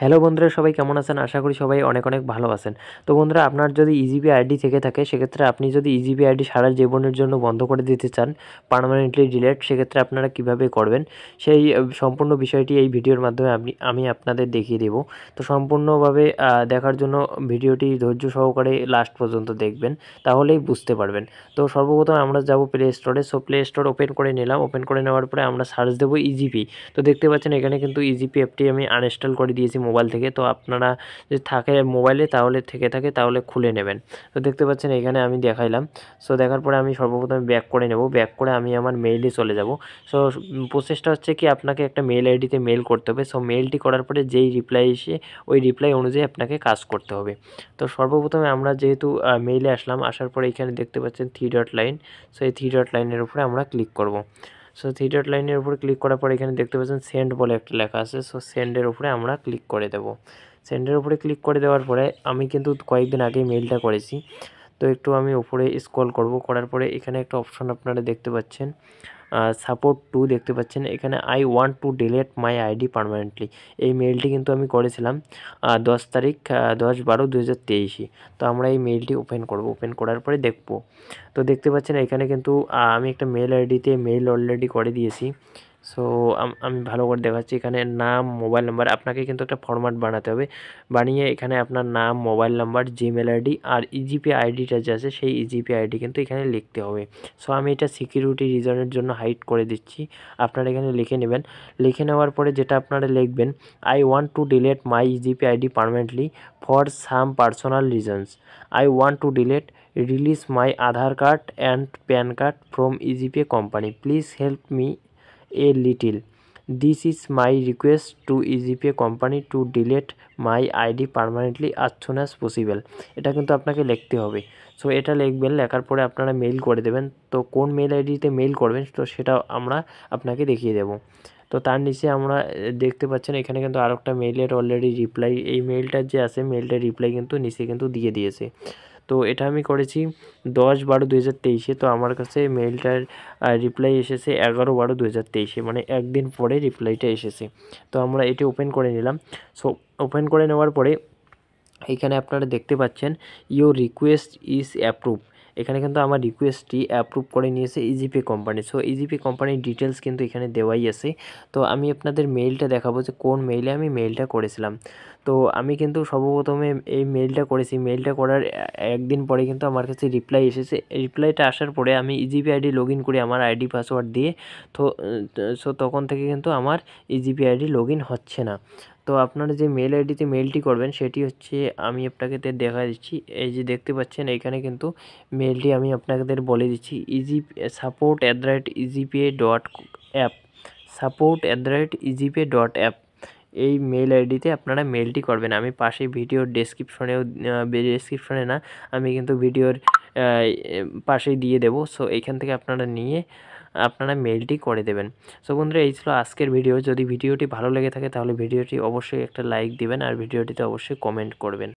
Hello বন্ধুরা, সবাই কেমন আছেন? আশা করি সবাই অনেক অনেক ভালো আছেন। তো বন্ধুরা, আপনার যদি ইজিপি আইডি থেকে থাকে সেক্ষেত্রে আপনি যদি ইজিপি আইডি সারা জীবনের জন্য বন্ধ করে দিতে চান, পার্মানেন্টলি ডিলিট, সেক্ষেত্রে আপনারা কিভাবে করবেন সেই সম্পূর্ণ বিষয়টি এই ভিডিওর মাধ্যমে আমি আপনাদের দেখিয়ে দেব। তো সম্পূর্ণভাবে দেখার জন্য ভিডিওটি ধৈর্য সহকারে লাস্ট পর্যন্ত দেখবেন, তাহলেই বুঝতে পারবেন। তো সর্বপ্রথম আমরা যাব প্লে স্টোরে। সো প্লে স্টোর ওপেন করে নিলাম। ওপেন করে নেওয়ার পরে আমরা সার্চ দেবো ইজিপি। তো দেখতে পাচ্ছেন এখানে কিন্তু ইজিপি অ্যাপটি আমি আনইনস্টল করে দিয়েছি মোবাইল থেকে। তো আপনারা যদি থাকে মোবাইলে তাহলে তাহলে খুলে নেবেন। তো দেখতে পাচ্ছেন এখানে আমি দেখাইলাম। সো দেখার পরে আমি সর্বপ্রথম ব্যাক করে নেব। ব্যাক করে আমি আমার মেইলে চলে যাব। সো প্রসেসটা হচ্ছে কি, আপনাকে একটা মেল আইডিতে মেল করতে হবে। সো মেলটি করার পরে যেই রিপ্লাই এসে ওই রিপ্লাই অনুযায়ী আপনাকে কাজ করতে হবে। তো সর্বপ্রথমে আমরা যেহেতু মেইলে আসলাম, আসার পরে এখানে দেখতে পাচ্ছেন 3 ডট লাইন। সো এই 3 ডট লাইনের উপরে আমরা ক্লিক করব। সো 3 ডট লাইনের উপর ক্লিক করার পর এখানে দেখতে পাচ্ছেন সেন্ড বলে একটা লেখা আছে। সো সেন্ডের উপরে আমরা ক্লিক করে দেব। সেন্ডের উপরে ক্লিক করে দেওয়ার পরে আমি কিন্তু কয়েকদিন আগে মেইলটা করেছি। তো একটু আমি উপরে স্ক্রল করব, করার পরে এখানে একটা অপশন আপনারা দেখতে পাচ্ছেন, সাপোর্ট টু দেখতে পাচ্ছেন এখানে, I want to delete my ID permanently. এই মেইলটি কিন্তু আমি করেছিলাম 10 তারিখ 10/12/2023। তো আমরা এই মেইলটি ওপেন করব। ওপেন করার পরে দেখব। তো দেখতে পাচ্ছেন এখানে কিন্তু আমি একটা মেল আইডিতে মেইল অলরেডি করে দিয়েছি। সো আমি ভালো করে দেখাচ্ছি। এখানে নাম, মোবাইল নাম্বার, আপনাকে কিন্তু একটা ফরম্যাট বানাতে হবে। বানিয়ে এখানে আপনার নাম, মোবাইল নাম্বার, জিমেল আইডি আর ইজিপি আইডিটা যে আছে সেই ইজিপি আইডি কিন্তু এখানে লিখতে হবে। সো আমি এটা সিকিউরিটি রিজনের জন্য হাইড করে দিচ্ছি। আপনারা এখানে লিখে নেবেন। লিখে নেওয়ার পরে যেটা আপনারা লিখবেন, I want to delete my e-GP ID permanently for some personal reasons. I want to delete release my Aadhaar card and pan card from e-GP company. Please help me a little. This is my request to e-GP company two delete my ID permanently আজ soon as possible. এটা কিন্তু আপনাকে লিখতে হবে। So এটা লিখবেন, লেখার পরে আপনারা মেইল করে দেবেন। তো কোন মেইল আইডিতে মেইল করবেন তো সেটা আমরা আপনাকে দেখিয়ে দেব। তো তার নিচে আমরা দেখতে পাচ্ছেন এখানে কিন্তু আর একটা মেইলের অলরেডি রিপ্লাই, এই মেইলটার যে আছে মেইলটার রিপ্লাই কিন্তু নিচে কিন্তু দিয়ে দিয়েছে। তো এটা আমি করেছি 10/12/2023। তো আমার কাছে মেইলটার রিপ্লাই এসেছে 11/12/2023, মানে একদিন পরে রিপ্লাইটা এসেছে। তো আমরা এটি ওপেন করে নিলাম। সো ওপেন করে নেওয়ার পরে এখানে আপনারা দেখতে পাচ্ছেন ইউর রিকোয়েস্ট ইজ অ্যাপ্রুভ। এখানে কিন্তু আমার রিকোয়েস্টটি অ্যাপ্রুভ করে নিয়েছে ইজিপি কোম্পানি। সো ইজিপি কোম্পানির ডিটেলস কিন্তু এখানে দেওয়াই আছে। তো আমি আপনাদের মেইলটা দেখাবো যে কোন মেইলে আমি মেইলটা করেছিলাম। তো আমি কিন্তু সর্বপ্রথমে এই মেইলটা করেছি। মেইলটা করার একদিন পরে কিন্তু আমার কাছে রিপ্লাই এসেছে। রিপ্লাইটা আসার পরে আমি ইজিপি আইডি লগ ইন করি আমার আইডি পাসওয়ার্ড দিয়ে। তো তখন থেকে কিন্তু আমার ইজিপি আইডি লগ ইন হচ্ছে না। তো আপনারা যে মেল আইডিতে মেলটি করবেন সেটি হচ্ছে, আমি আপনাকে দেখা দিচ্ছি। এই যে দেখতে পাচ্ছেন এইখানে কিন্তু মেলটি আমি আপনাদের বলে দিচ্ছি, support@egpa.app, support@egpa.app। এই মেল আইডিতে আপনারা মেলটি করবেন। আমি পাশে ভিডিওর ডেসক্রিপশনে না, আমি কিন্তু ভিডিওর পাশেই দিয়ে দেবো। সো এইখান থেকে আপনারা নিয়ে আপনারা মেলটি করে দেবেন। সো বন্ধুরা, এই ছিল আজকের ভিডিও। যদি ভিডিওটি ভালো লেগে থাকে তাহলে ভিডিওটি অবশ্যই একটা লাইক দিবেন আর ভিডিওটিতে অবশ্যই কমেন্ট করবেন।